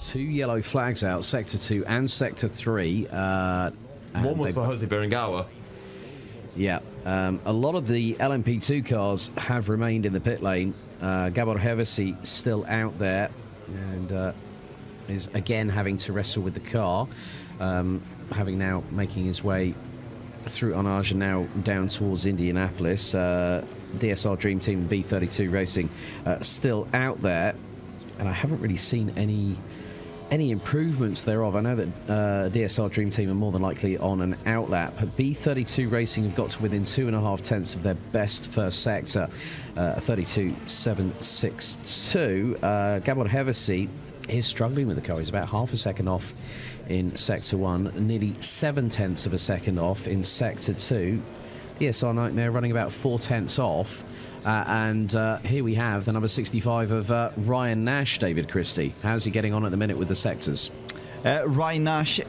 2 yellow flags out, Sector 2 and Sector 3. One was for Jose Berengawa. Yeah, a lot of the LMP2 cars have remained in the pit lane. Gabor Hevesi still out there and is again having to wrestle with the car, having now making his way through Onage and now down towards Indianapolis. DSR Dream Team B32 Racing still out there, and I haven't really seen any improvements thereof. I know that DSR Dream Team are more than likely on an outlap. B32 Racing have got to within 2.5 tenths of their best first sector, 32.762. Gabor Hevesi is struggling with the car. He's about half a second off in Sector 1, nearly 7 tenths of a second off in Sector 2. DSR Nightmare running about 4 tenths off. And here we have the number 65 of Ryan Nash, David Christie. How's he getting on at the minute with the sectors? Ryan Nash,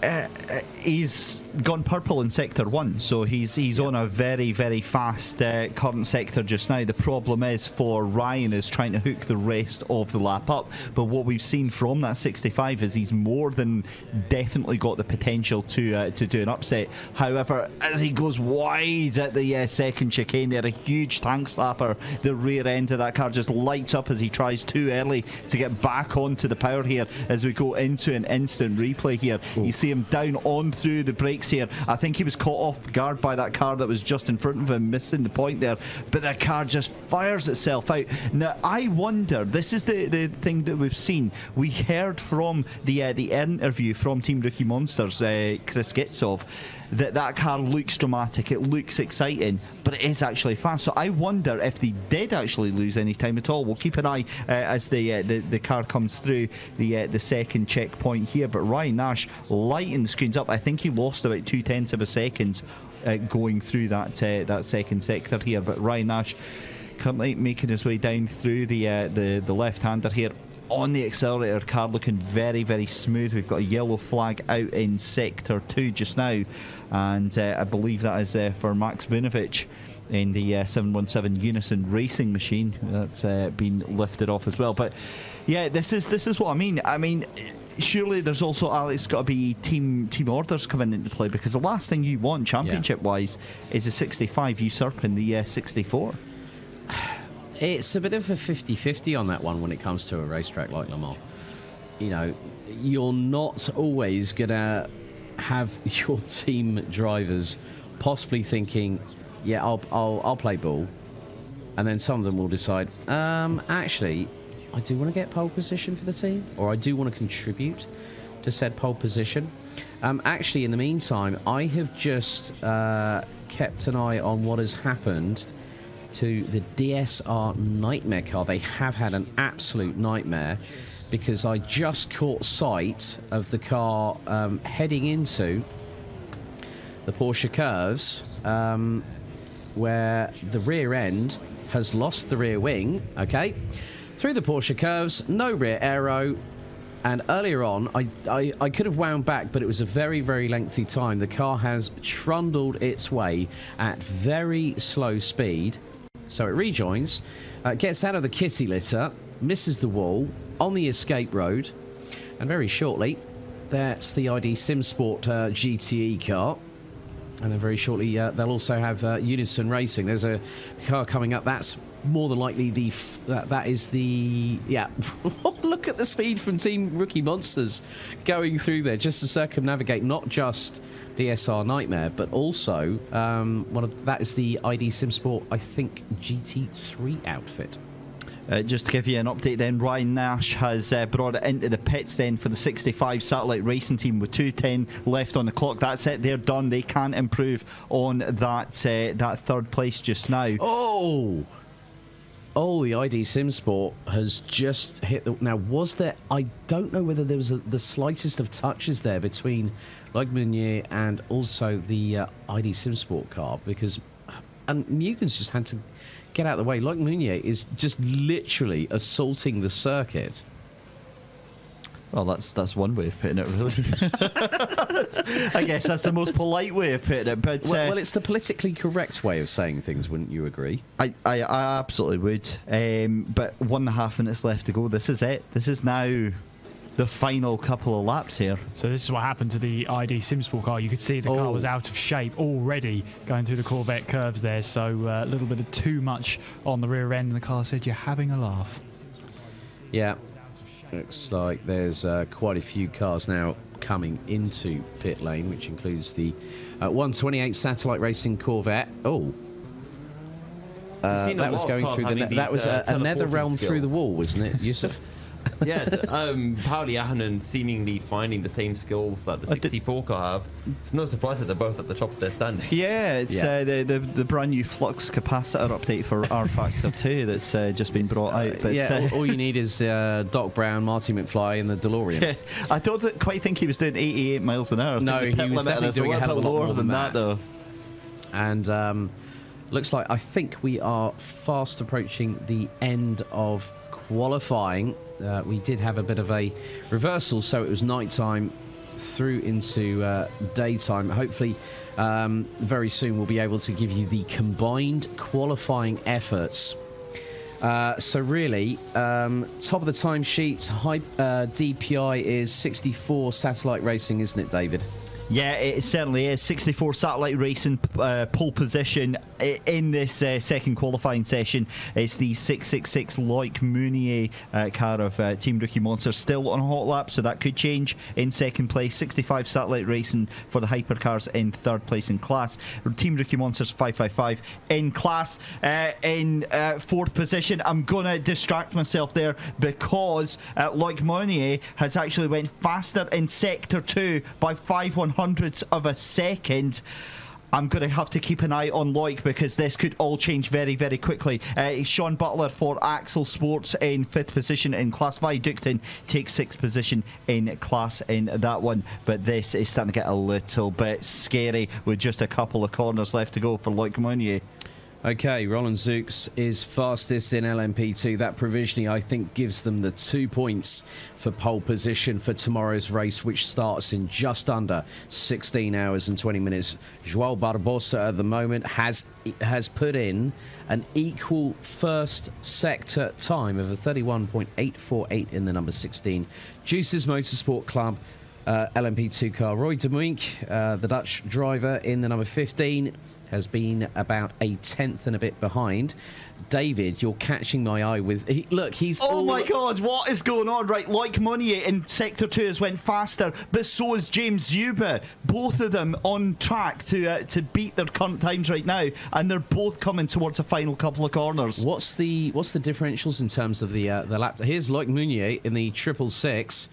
he's gone purple in Sector 1, so he's on a very, very fast current sector just now. The problem is for Ryan is trying to hook the rest of the lap up, but what we've seen from that 65 is he's more than definitely got the potential to do an upset. However, as he goes wide at the second chicane there, a huge tank slapper, the rear end of that car just lights up as he tries too early to get back onto the power here as we go into an instant replay here. Ooh. You see him down on through the brakes here. I think he was caught off guard by that car that was just in front of him, missing the point there, but the car just fires itself out. Now I wonder, this is the thing that we've seen. We heard from the interview from Team Rookie Monsters, Chris Gitsov, that car looks dramatic, it looks exciting, but it is actually fast. So I wonder if they did actually lose any time at all. We'll keep an eye as the car comes through the second checkpoint here. But Ryan Nash lighting the screens up. I think he lost about 0.2 of a second going through that second sector here. But Ryan Nash currently making his way down through the left-hander here. On the accelerator, car looking very, very smooth. We've got a yellow flag out in Sector 2 just now, and I believe that is for Max Bunovic in the 717 Unison Racing machine. That's been lifted off as well. But yeah, this is what I mean. I mean, surely there's also, Alex, got to be team orders coming into play, because the last thing you want championship-wise is a 65 usurping the 64. It's a bit of a 50-50 on that one when it comes to a racetrack like Le Mans. You know, you're not always going to have your team drivers possibly thinking, yeah, I'll play ball. And then some of them will decide, actually, I do want to get pole position for the team, or I do want to contribute to said pole position. Actually, in the meantime, I have just kept an eye on what has happened to the DSR Nightmare car. They have had an absolute nightmare, because I just caught sight of the car heading into the Porsche curves, where the rear end has lost the rear wing, okay, through the Porsche curves, no rear aero. And earlier on, I could have wound back, but it was a very, very lengthy time. The car has trundled its way at very slow speed. So it rejoins, gets out of the kitty litter, misses the wall on the escape road, and very shortly, that's the ID SimSport GTE car. And then very shortly, they'll also have Unison Racing. There's a car coming up. That's more than likely that is the... Yeah, look at the speed from Team Rookie Monsters going through there just to circumnavigate not just DSR Nightmare, but also that is the ID SimSport, I think, GT3 outfit. Just to give you an update then, Ryan Nash has brought it into the pits then for the 65 Satellite Racing Team with 2:10 left on the clock. That's it, they're done. They can't improve on that third place just now. Oh, the ID SimSport has just hit the... Now, was there... I don't know whether there was the slightest of touches there between Loic Meunier and also the ID SimSport car, because... And Mugen's just had to get out of the way. Loic Meunier is just literally assaulting the circuit. Well, that's one way of putting it, really. I guess that's the most polite way of putting it. But well, it's the politically correct way of saying things, wouldn't you agree? I absolutely would. But 1.5 minutes left to go. This is it. This is now the final couple of laps here. So this is what happened to the ID Simsport car. You could see the car was out of shape already going through the Corvette curves there. So a little bit of too much on the rear end, and the car said, "You're having a laugh." Yeah, looks like there's quite a few cars now coming into pit lane, which includes the 128 Satellite Racing Corvette. That was going through that was a nether realm through the wall, wasn't it, Yusuf? Yeah, Pauli Ahonen seemingly finding the same skills that the 64 car have. It's no surprise that they're both at the top of their standing. Yeah, it's the brand new flux capacitor update for R Factor 2 that's just been brought out. But all you need is Doc Brown, Marty McFly, and the DeLorean. Yeah, I don't quite think he was doing 88 miles an hour. No, he was definitely doing a hell of a lot more than that, though. And looks like I think we are fast approaching the end of qualifying. We did have a bit of a reversal, so it was nighttime through into daytime. Hopefully, very soon we'll be able to give you the combined qualifying efforts. So really, top of the timesheet, high DPI is 64 Satellite Racing, isn't it, David? Yeah, it certainly is. 64 Satellite Racing pole position in this second qualifying session. It's the 666 Loic Mounier car of Team Rookie Monsters, still on a hot lap, so that could change in second place. 65 Satellite Racing for the hypercars in third place in class. Team Rookie Monsters 555 in class. In fourth position, I'm going to distract myself there because Loic Mounier has actually went faster in Sector 2 by 5/100ths of a second. I'm going to have to keep an eye on Loic because this could all change very, very quickly. Sean Butler for Axel Sports in 5th position in Class. Vi Ducton takes 6th position in Class in that one. But this is starting to get a little bit scary with just a couple of corners left to go for Loic Mounier. Okay, Roland Zooks is fastest in LMP2. That provisionally, I think, gives them the 2 points for pole position for tomorrow's race, which starts in just under 16 hours and 20 minutes. Joao Barbosa at the moment has put in an equal first sector time of a 31.848 in the number 16 Juices Motorsport Club LMP2 car. Roy de Muink, the Dutch driver in the number 15, has been about a tenth and a bit behind. David, you're catching my eye with... he's... Oh my God, what is going on? Right, Loic Mounier in Sector 2 has went faster, but so is James Zuba. Both of them on track to beat their current times right now, and they're both coming towards a final couple of corners. What's the differentials in terms of the lap? Here's Loic Mounier in the 666.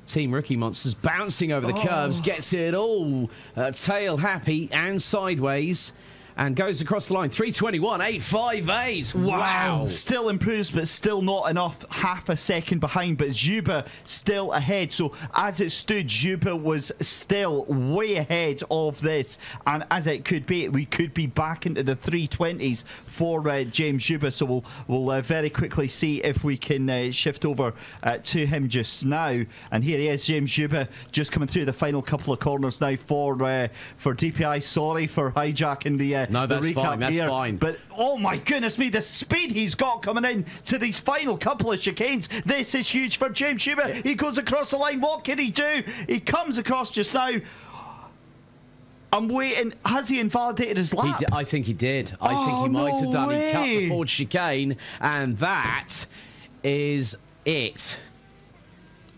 Team Rookie Monsters bouncing over the curves, gets it all tail happy and sideways, and goes across the line. 3:21.858. Wow. Still improves, but still not enough. Half a second behind, but Zuba still ahead. So as it stood, Zuba was still way ahead of this. And as it could be, we could be back into the 320s for James Zuba. So we'll very quickly see if we can shift over to him just now. And here he is, James Zuba, just coming through the final couple of corners now for DPI. Sorry for hijacking the no, that's recap fine. That's here. fine. But oh my goodness me, the speed he's got coming in to these final couple of chicanes. This is huge for James Zuba. He goes across the line. What can he do? He comes across just now. I'm waiting. Has he invalidated his lap? I think he did. I think he might have done. He cut the forward chicane, and that is it.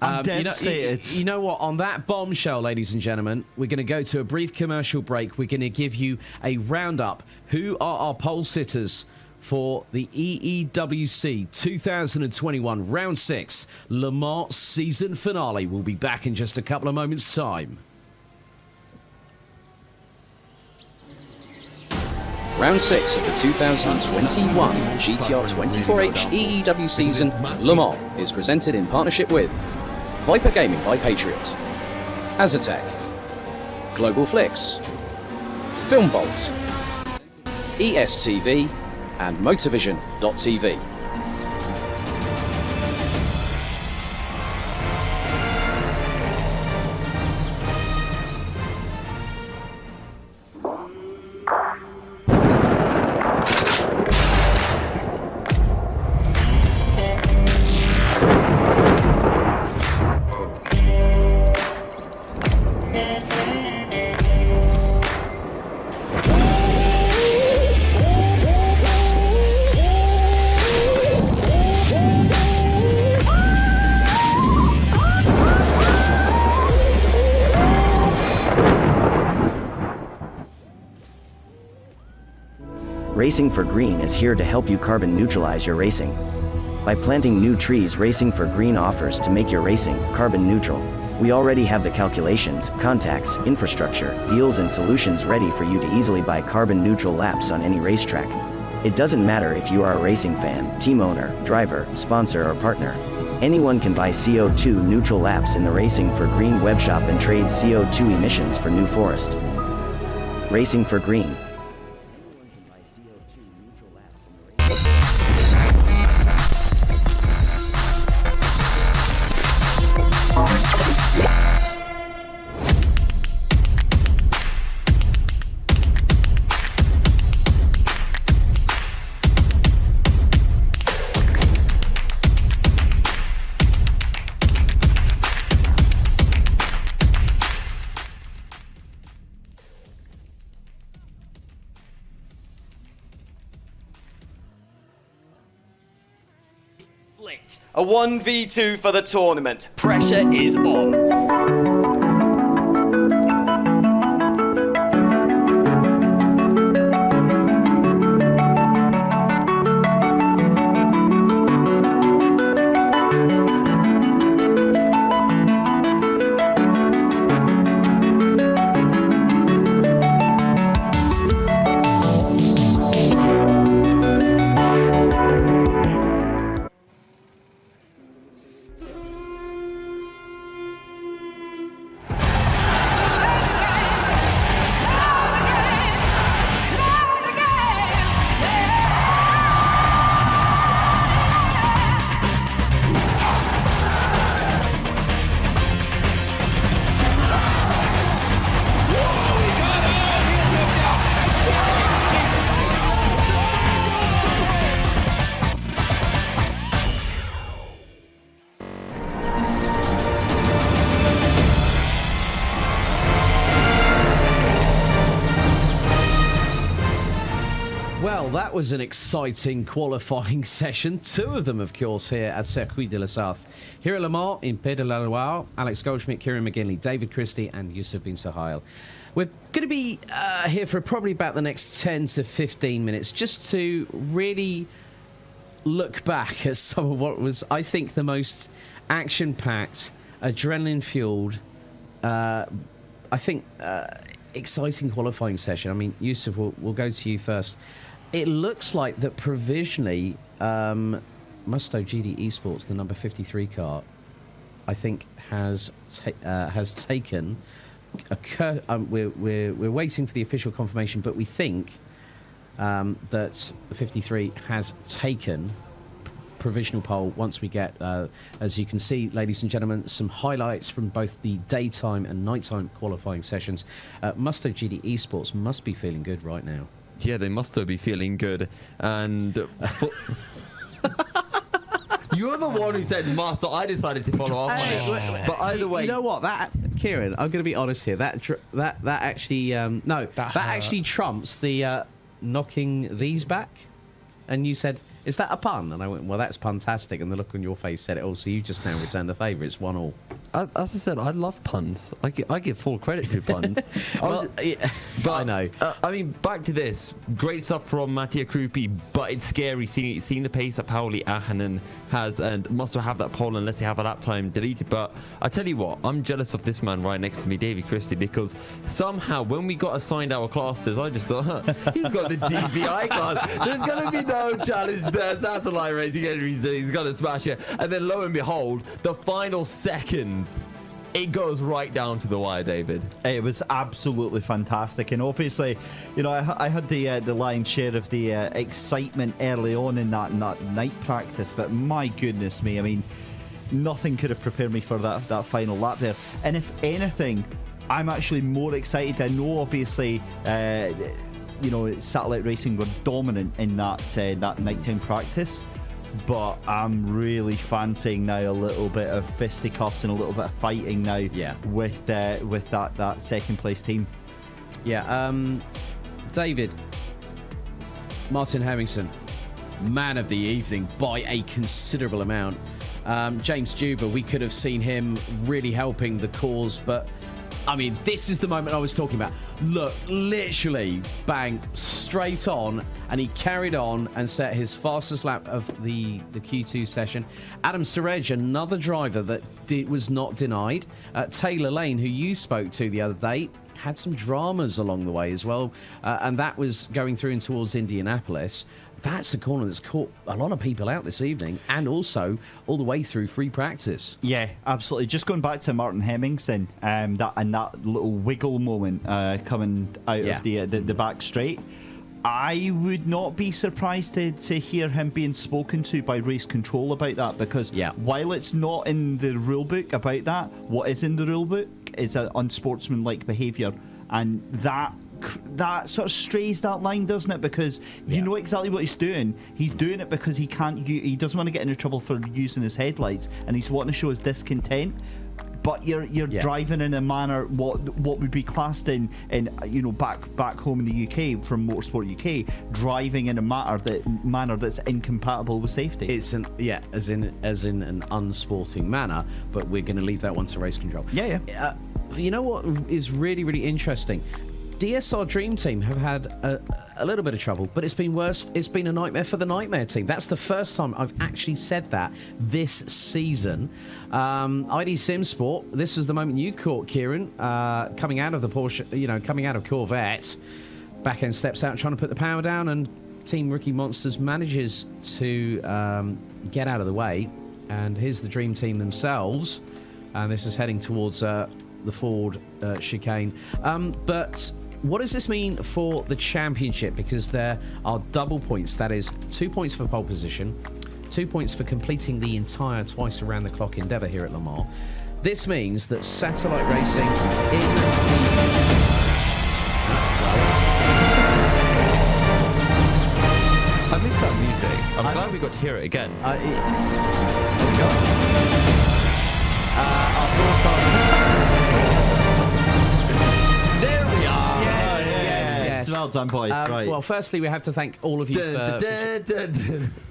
I'm devastated. You know what? On that bombshell, ladies and gentlemen, we're going to go to a brief commercial break. We're going to give you a roundup. Who are our pole sitters for the EEWC 2021 Round 6 Le Mans season finale? We'll be back in just a couple of moments' time. Round 6 of the 2021 GTR 24H EEW season Le Mans is presented in partnership with Viper Gaming by Patriot, Azatec, Global Flix, Film Vault, ESTV, and Motorvision.tv. Racing for Green is here to help you carbon neutralize your racing. By planting new trees, Racing for Green offers to make your racing carbon neutral. We already have the calculations, contacts, infrastructure, deals and solutions ready for you to easily buy carbon neutral laps on any racetrack. It doesn't matter if you are a racing fan, team owner, driver, sponsor or partner. Anyone can buy CO2 neutral laps in the Racing for Green webshop and trade CO2 emissions for New Forest. Racing for Green. A 1v2 for the tournament. Pressure is on. That was an exciting qualifying session. Two of them, of course, here at Circuit de la Sarthe. Here at Le Mans, in Pays de la Loire, Alex Goldschmidt, Kieran McGinley, David Christie and Yusuf Bin Suhail. We're going to be here for probably about the next 10 to 15 minutes just to really look back at some of what was, I think, the most action-packed, adrenaline-fueled, exciting qualifying session. I mean, Yusuf, we'll go to you first. It looks like that provisionally Musto GD Esports, the number 53 car, I think has taken we're waiting for the official confirmation, but we think that the 53 has taken provisional pole once we get, as you can see, ladies and gentlemen, some highlights from both the daytime and nighttime qualifying sessions. Musto GD Esports must be feeling good right now. Yeah, they must be feeling good. And you're the one who said must, so I decided to follow up on it. But either way, you know what? That, Kieran, I'm going to be honest here. That actually that actually trumps the knocking these back. And you said, is that a pun? And I went, well, that's puntastic. And the look on your face said it all. So you just now returned the favour. It's 1-1. As I said, I love puns. I give full credit to puns. But I know. I mean, back to this. Great stuff from Mattia Krupi, but it's scary seeing the pace that Pauli Ahonen has, and must have that pole unless they have a lap time deleted. But I tell you what, I'm jealous of this man right next to me, Davey Christie, because somehow when we got assigned our classes, I just thought, he's got the DVI class. There's going to be no challenge there. Satellite racing, he's going to smash it. And then lo and behold, the final seconds, it goes right down to the wire, David. It was absolutely fantastic, and obviously, you know, I had the lion's share of the excitement early on in that night practice. But my goodness me, I mean, nothing could have prepared me for that final lap there. And if anything, I'm actually more excited. I know, obviously, you know, Satellite Racing were dominant in that nighttime practice. But I'm really fancying now a little bit of fisticuffs and a little bit of fighting now. Yeah. With that second place team. Yeah. David, Martin Hemmingson, man of the evening by a considerable amount. James Juba, we could have seen him really helping the cause, but I mean, this is the moment I was talking about. Look, literally, bang, straight on, and he carried on and set his fastest lap of the Q2 session. Adam Surrej, another driver that was not denied. Taylor Lane, who you spoke to the other day, had some dramas along the way as well, and that was going through and towards Indianapolis. That's a corner that's caught a lot of people out this evening, and also all the way through free practice. Yeah, absolutely. Just going back to Martin Hemmingson, that little wiggle moment coming out of the back straight. I would not be surprised to hear him being spoken to by race control about that, because while it's not in the rule book about that, what is in the rule book is an unsportsmanlike behaviour, and that sort of strays that line, doesn't it? Because you know exactly what he's doing. He's doing it because he doesn't want to get into trouble for using his headlights, and he's wanting to show his discontent. But you're driving in a manner what would be classed in back home in the UK from Motorsport UK, driving in a manner that's incompatible with safety. It's as in an unsporting manner. But we're going to leave that one to race control. You know what is really, really interesting? DSR Dream Team have had a little bit of trouble, but it's been worse. It's been a nightmare for the Nightmare Team. That's the first time I've actually said that this season. ID Sim Sport, this is the moment you caught, Kieran, coming out of the Porsche, coming out of Corvette. Back end steps out, trying to put the power down, and Team Rookie Monsters manages to get out of the way. And here's the Dream Team themselves, and this is heading towards the Ford chicane. But what does this mean for the championship? Because there are double points. That is 2 points for pole position, 2 points for completing the entire twice around the clock endeavour here at Le Mans. This means that Satellite Racing I missed that music. I'm glad we got to hear it again. There we go. Our broadcast. There we are. Yes. Well done, boys. Right. Well, firstly, we have to thank all of you for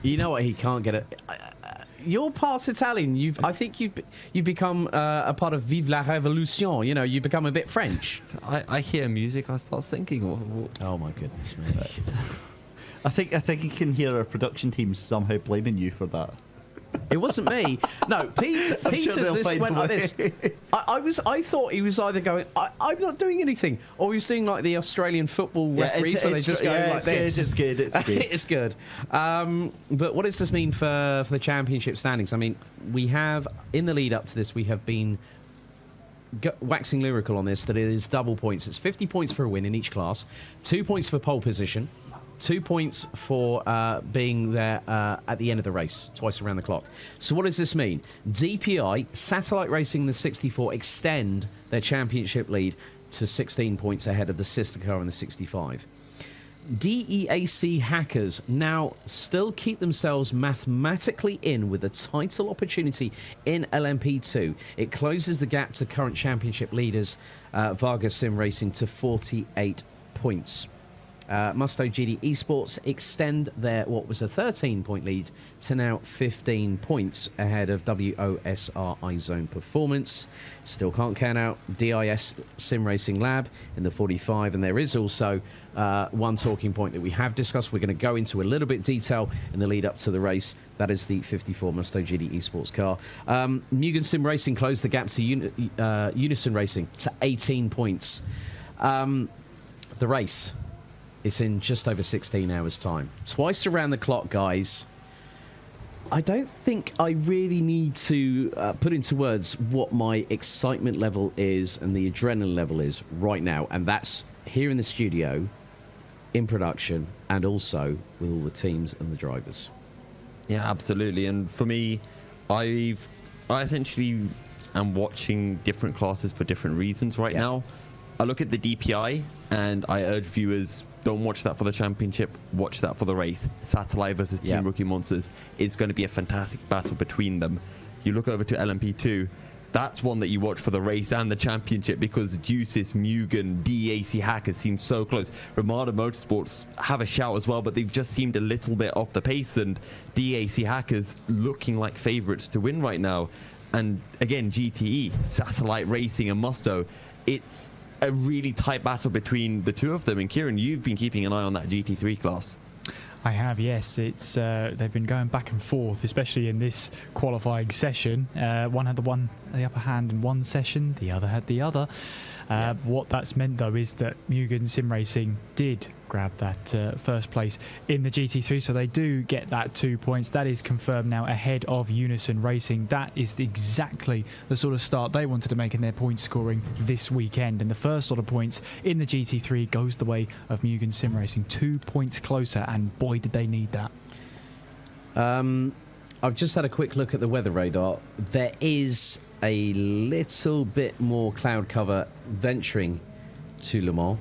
you know what? He can't get it. You're part Italian. I think you've become a part of Vive la Révolution. You become a bit French. I hear music, I start singing. Oh my goodness me. I think you can hear our production team somehow blaming you for that. It wasn't me. No, Peter this went like this. I thought he was either going, I'm not doing anything, or he was doing like the Australian football referees where they just go like this. It's good. It's good. But what does this mean for the championship standings? I mean, we have, in the lead up to this, we have been waxing lyrical on this, that it is double points. It's 50 points for a win in each class, 2 points for pole position, 2 points for being there at the end of the race, twice around the clock. So what does this mean? DPI, Satellite Racing, the 64, extend their championship lead to 16 points ahead of the sister car in the 65. DEAC Hackers now still keep themselves mathematically in with a title opportunity in LMP2. It closes the gap to current championship leaders Vargas Sim Racing to 48 points. Musto GD Esports extend their, what was a 13-point lead, to now 15 points ahead of WOSR iZone Performance. Still can't count out DIS Sim Racing Lab in the 45, and there is also one talking point that we have discussed. We're going to go into a little bit detail in the lead up to the race. That is the 54 Musto GD Esports car. Mugen Sim Racing closed the gap to Unison Racing to 18 points. The race, it's in just over 16 hours' time. Twice around the clock, guys. I don't think I really need to put into words what my excitement level is and the adrenaline level is right now. And that's here in the studio, in production, and also with all the teams and the drivers. Yeah, absolutely. And for me, I essentially am watching different classes for different reasons right now. I look at the DPI and I urge viewers, don't watch that for the championship, watch that for the race. Satellite versus Team Rookie Monsters is going to be a fantastic battle between them. You look over to LMP2, that's one that you watch for the race and the championship, because Deuces, Mugen, DAC Hackers seem so close. Ramada Motorsports have a shout as well, but they've just seemed a little bit off the pace, and DAC Hackers looking like favourites to win right now. And again, GTE, Satellite Racing and Musto, it's a really tight battle between the two of them. And Kieran, you've been keeping an eye on that GT3 class. I have, yes. It's they've been going back and forth, especially in this qualifying session. One had the upper hand in one session, the other had the other. What that's meant, though, is that Mugen Sim Racing did grab that first place in the GT3, so they do get that 2 points. That is confirmed now ahead of Unison Racing. That is exactly the sort of start they wanted to make in their point scoring this weekend. And the first lot of points in the GT3 goes the way of Mugen Sim Racing. 2 points closer, and boy, did they need that. I've just had a quick look at the weather radar. There is a little bit more cloud cover venturing to Le Mans,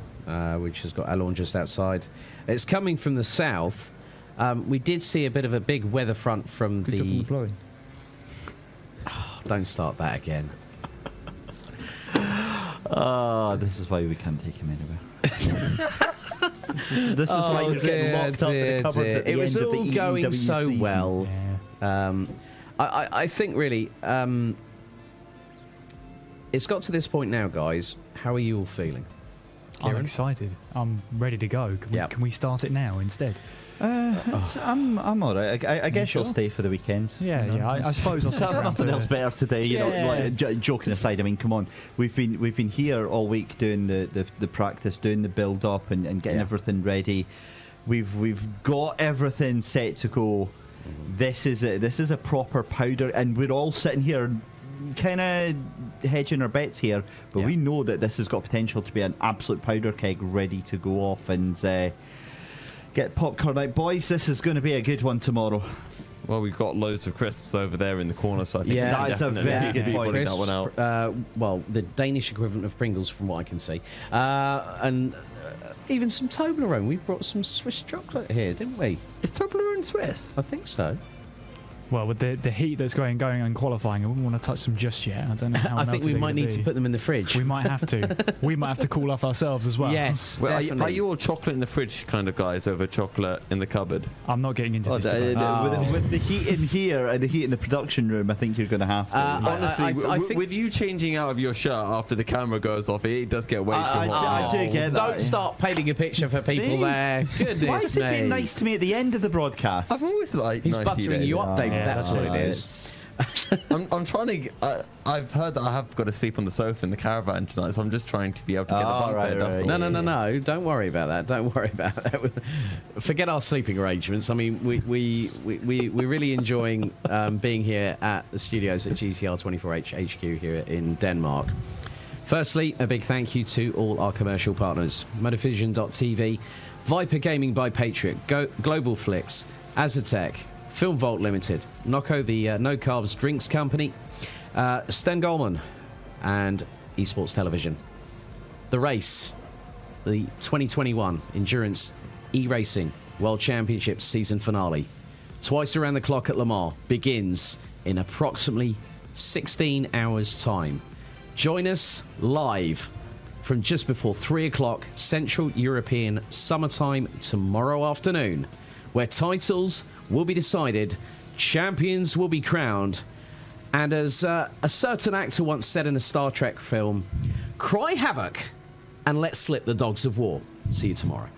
which has got Alon just outside. It's coming from the south. We did see a bit of a big weather front from the... Oh, don't start that again. This is why we can't take him anywhere. This is why he's getting locked up in the cupboard at the It was end of the all going EEW so season. well. I think really it's got to this point now, guys. How are you all feeling? I'm Kieran? excited. I'm ready to go. Can we start it now instead? I'm all right. I guess sure? I'll stay for the weekend. Yeah. I suppose I'll I stick have around nothing for else better today, you know. Yeah. Like, joking aside, I mean, come on, we've been here all week doing the practice, doing the build up, and getting everything ready. We've got everything set to go. This is a proper powder, and we're all sitting here, kind of hedging our bets here, but we know that this has got potential to be an absolute powder keg, ready to go off and get popcorn out. Boys, this is going to be a good one tomorrow. Well, we've got loads of crisps over there in the corner, so I think Yeah, we that is a definitely very could good be point. putting that one out. Well, the Danish equivalent of Pringles, from what I can see, and even some Toblerone. We brought some Swiss chocolate here, didn't we? Is Toblerone Swiss? I think so. Well, with the heat that's going on qualifying, I wouldn't want to touch them just yet. I don't know how I think we melted might they're need gonna to be. put them in the fridge. We might have to. We might have to cool off ourselves as well. Yes, Well, definitely. are you all chocolate in the fridge kind of guys over chocolate in the cupboard? I'm not getting into this debate. With the heat in here and the heat in the production room, I think you're going to have to. Honestly, I think- with you changing out of your shirt after the camera goes off, it does get way too hot. I do get that. Don't start painting a picture for people See? there. Goodness Why is it me. being nice to me at the end of the broadcast? I've always liked He's nice buttering you up, David. Yeah, that's that's what right. it is. I'm trying to. I've heard that I have got to sleep on the sofa in the caravan tonight, so I'm just trying to be able to get the bunk right, bed. That's right. all. No. Don't worry about that. Don't worry about that. Forget our sleeping arrangements. I mean, we're really enjoying being here at the studios at GTR 24H HQ here in Denmark. Firstly, a big thank you to all our commercial partners: Motorvision.tv, Viper Gaming by Patriot, Global Flix, Azatec, Film Vault Limited, Nocco, the No Carbs Drinks Company, Sten Goldman, and Esports Television. The race, the 2021 Endurance E-Racing World Championships season finale, twice around the clock at Le Mans, begins in approximately 16 hours' time. Join us live from just before 3 o'clock Central European summertime tomorrow afternoon, where titles will be decided, champions will be crowned, and as a certain actor once said in a Star Trek film, cry havoc and let slip the dogs of war. See you tomorrow.